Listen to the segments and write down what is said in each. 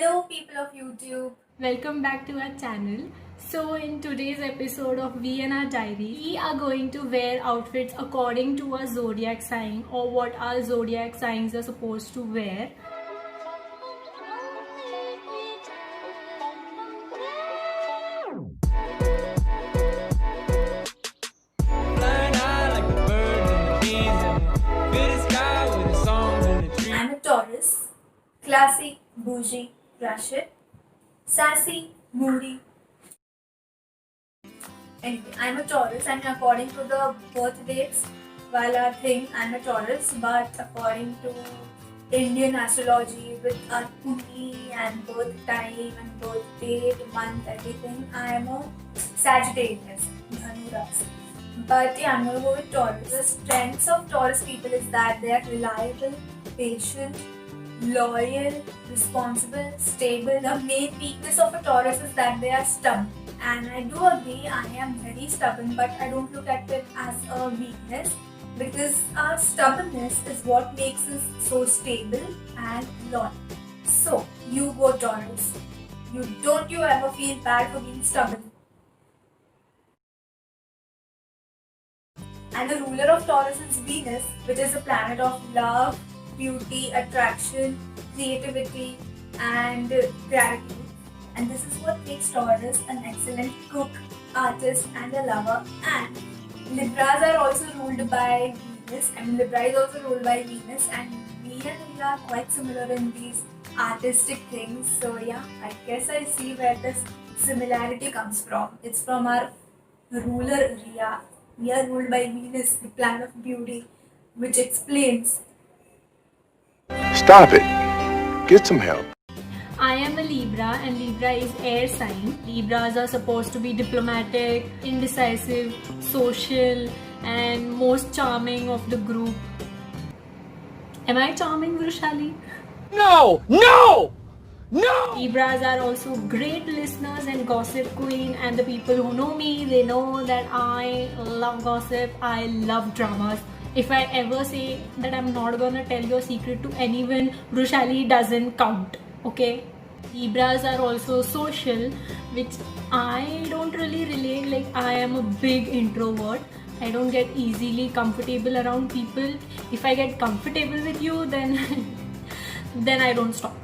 Hello people of YouTube. Welcome back to our channel. So in today's episode of VNR Diary, we are going to wear outfits according to our zodiac sign or what our zodiac signs are supposed to wear. I'm a Taurus. Classy, bougie, ratchet, sassy, moody. Anyway, I'm a Taurus and according to the birth dates, while I think I'm a Taurus, but according to Indian astrology with our Kundi and birth time and birth date, month, everything, I am a Sagittarius, Dhanu Rasi. But yeah, I'm gonna go with Taurus. The strengths of Taurus people is that they are reliable, patient, loyal, responsible, stable. The main weakness of a Taurus is that they are stubborn. And I do agree, I am very stubborn, but I don't look at it as a weakness because our stubbornness is what makes us so stable and loyal. So, you go Taurus. Don't you ever feel bad for being stubborn. And the ruler of Taurus is Venus, which is a planet of love, beauty, attraction, creativity, and gratitude. And this is what makes Taurus an excellent cook, artist, and a lover. And Libras are also ruled by Venus. Libra is also ruled by Venus, and me and Libra are quite similar in these artistic things. So yeah, I guess I see where this similarity comes from. It's from our ruler Rhea. We are ruled by Venus, the planet of beauty, which explains. Stop it. Get some help. I am a Libra and Libra is air sign. Libras are supposed to be diplomatic, indecisive, social, and most charming of the group. Am I charming, Vrushali? No! No! No! Libras are also great listeners and gossip queen, and the people who know me, they know that I love gossip, I love dramas. If I ever say that I'm not gonna tell your secret to anyone, Vrushali doesn't count, okay? Libras are also social, which I don't really relate. Like, I am a big introvert. I don't get easily comfortable around people. If I get comfortable with you, then then I don't stop.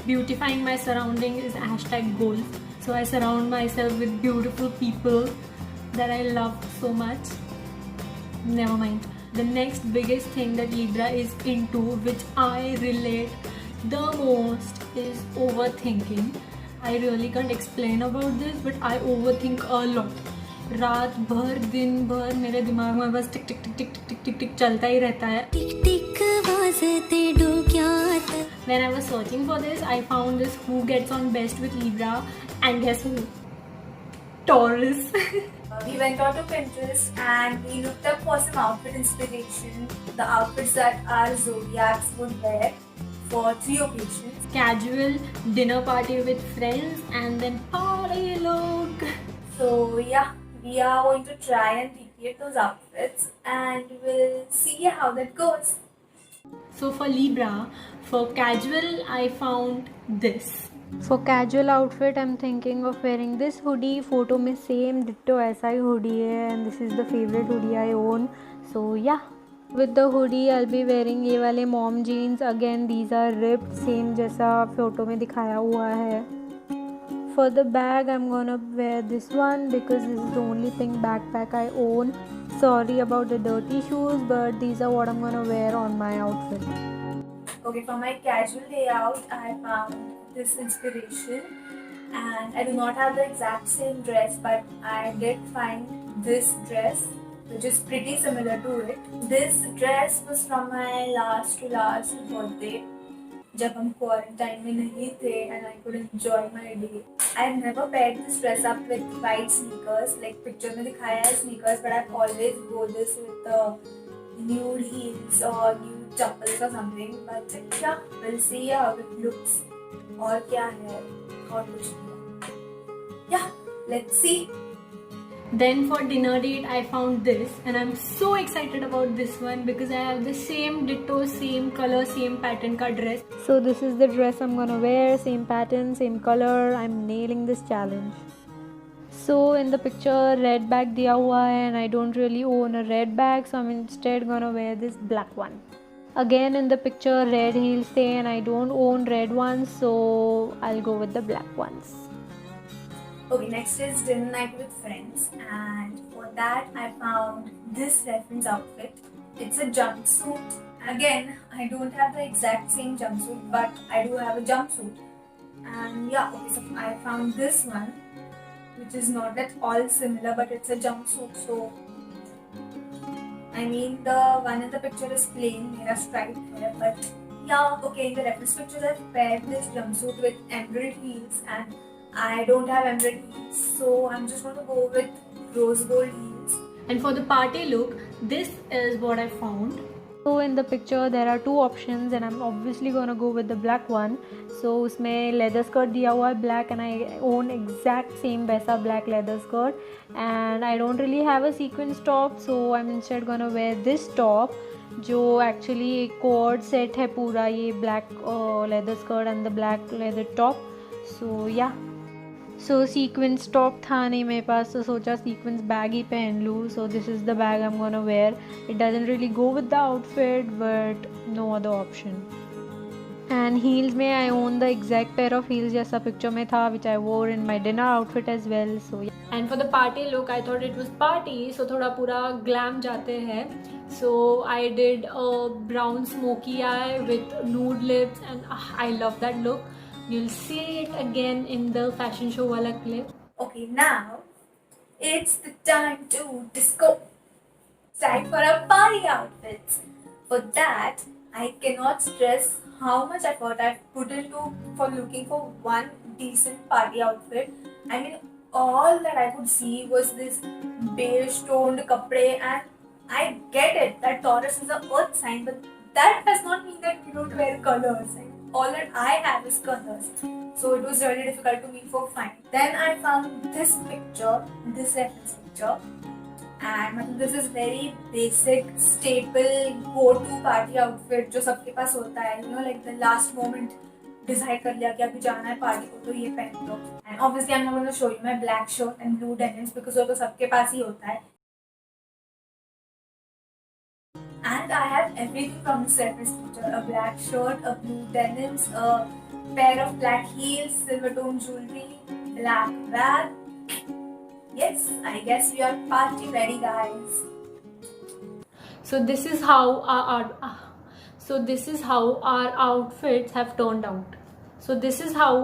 Beautifying my surrounding is #goals. So I surround myself with beautiful people that I love so much. Never mind. The next biggest thing that Libra is into, which I relate the most, is overthinking. I really can't explain about this, but I overthink a lot. रात भर दिन भर मेरे दिमाग में बस टिक टिक टिक टिक टिक टिक टिक टिक चलता ही रहता है. टिक टिक वाजते डोक्यात. When I was searching for this, I found this who gets on best with Libra, and guess who? Taurus. We went out to Pinterest and we looked up for some outfit inspiration, the outfits that our zodiacs would wear for 3 occasions. Casual, dinner party with friends, and then party look. So yeah, we are going to try and recreate those outfits and we'll see how that goes. So for Libra, for casual, I found this. For casual outfit, I'm thinking of wearing this hoodie. Photo में same ditto ऐसा ही hoodie है, and this is the favorite hoodie I own. So yeah, with the hoodie I'll be wearing ये वाले mom jeans. Again, these are ripped, same जैसा photo में दिखाया हुआ है. For the bag, I'm gonna wear this one because this is the only pink backpack I own. Sorry about the dirty shoes, but these are what I'm gonna wear on my outfit. Okay, for my casual day out, I found this inspiration, and I do not have the exact same dress, but I did find this dress which is pretty similar to it. This dress was from my last to last birthday, जब हम quarantine में नहीं थे, and I could enjoy my day. I've never paired this dress up with white sneakers, like picture में दिखाया है sneakers, but I've always wore this with nude heels or nude chappals or something. But yeah, we'll see how it looks. और क्या है और कुछ नहीं. Yeah, let's see. Then for dinner date I found this, and I'm so excited about this one because I have the same ditto, same color, same pattern ka dress. So this is the dress I'm gonna wear, same pattern, same color. I'm nailing this challenge. So in the picture red bag diya hua hai, and I don't really own a red bag, so I'm instead gonna wear this black one. Again in the picture red heels stay, and I don't own red ones, so I'll go with the black ones. Okay, next is dinner night with friends, and for that I found this reference outfit. It's a jumpsuit. Again, I don't have the exact same jumpsuit, but I do have a jumpsuit. And yeah, okay, so I found this one, which is not at all similar, but it's a jumpsuit. So, I mean, the one in the picture is plain, mera striped hair, but yeah, okay, in the reference pictures I've paired this jumpsuit with emerald heels, and I don't have emerald heels, so I'm just going to go with rose gold heels. And for the party look, this is what I found. So in the picture there are two options, and I'm obviously gonna go with the black one. So उसमें leather skirt दिया हुआ है black, and I own exact same वैसा black leather skirt. And I don't really have a sequins top, so I'm instead gonna wear this top, जो actually एक cord set है पूरा ये black leather skirt and the black leather top. So yeah. So sequins top था नहीं मेरे पास, तो सोचा sequins bag ही पहन लूँ. So this is the bag I'm gonna wear. It doesn't really go with the outfit, but no other option. And heels में I own the exact pair of heels जैसा picture में था, which I wore in my dinner outfit as well. So yeah. And for the party look, I thought it was party, so थोड़ा पूरा glam जाते हैं. So I did a brown smoky eye with nude lips, and I love that look. You'll see it again in the fashion show wala clip. Okay, now it's the time to disco. It's time for a party outfits. For that, I cannot stress how much effort I've put into for looking for one decent party outfit. I mean, all that I could see was this beige toned kapde, and I get it that Taurus is a earth sign, but that does not mean that we don't wear colors. All that I have is colors, so it was really difficult to me for finding. Then I found this picture, this reference picture, and this is very basic staple go-to party outfit जो सबके पास होता है, you know, like the last moment decide कर लिया कि अभी जाना है party को तो ये पहन लो. And obviously I'm not going to show you my black shirt and blue denims because वो तो सबके पास ही होता है. And I have everything from this reference picture: a black shirt, a blue denims, a pair of black heels, silver tone jewelry, black bag. Yes, I guess we are party ready, guys. So this is how our outfits have turned out. So this is how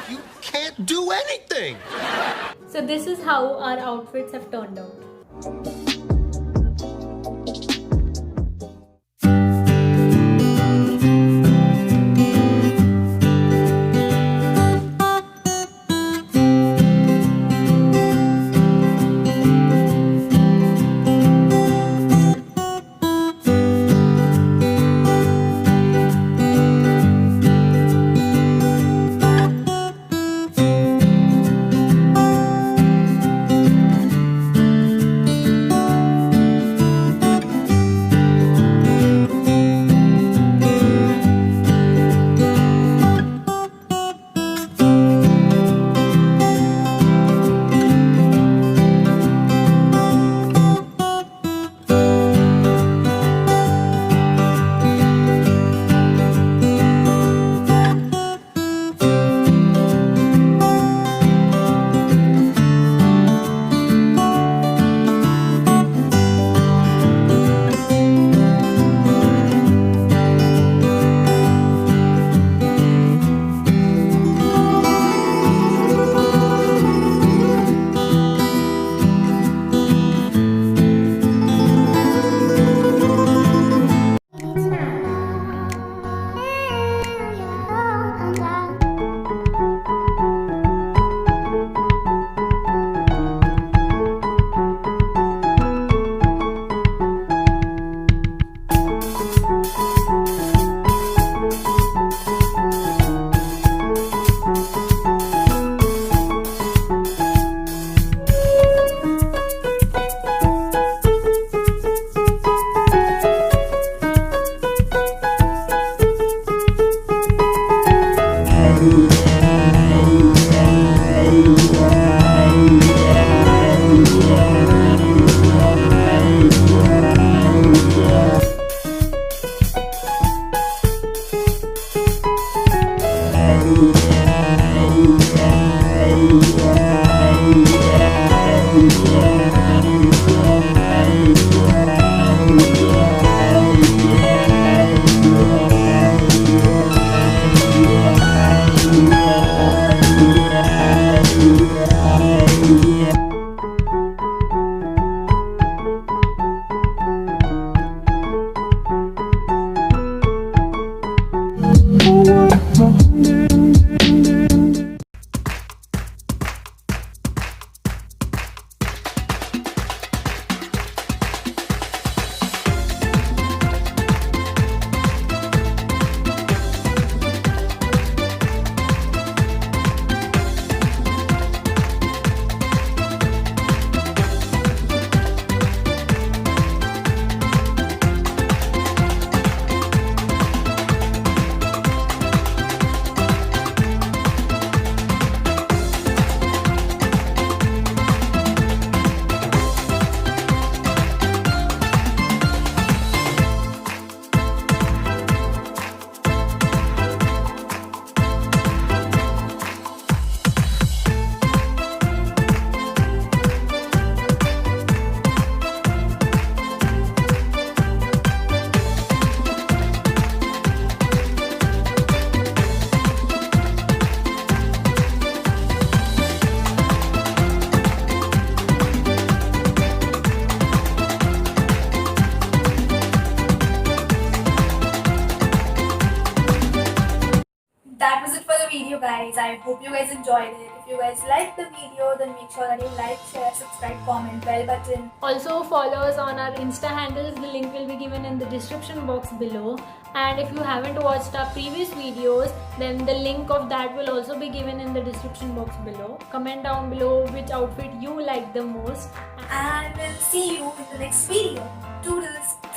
You can't do anything! So this is how our outfits have turned out. video, guys. I hope you guys enjoyed it. If you guys liked the video, then make sure that you like, share, subscribe, comment, bell button. Also follow us on our Insta handles. The link will be given in the description box below. And if you haven't watched our previous videos, then the link of that will also be given in the description box below. Comment down below which outfit you like the most. And we'll see you in the next video. Toodles!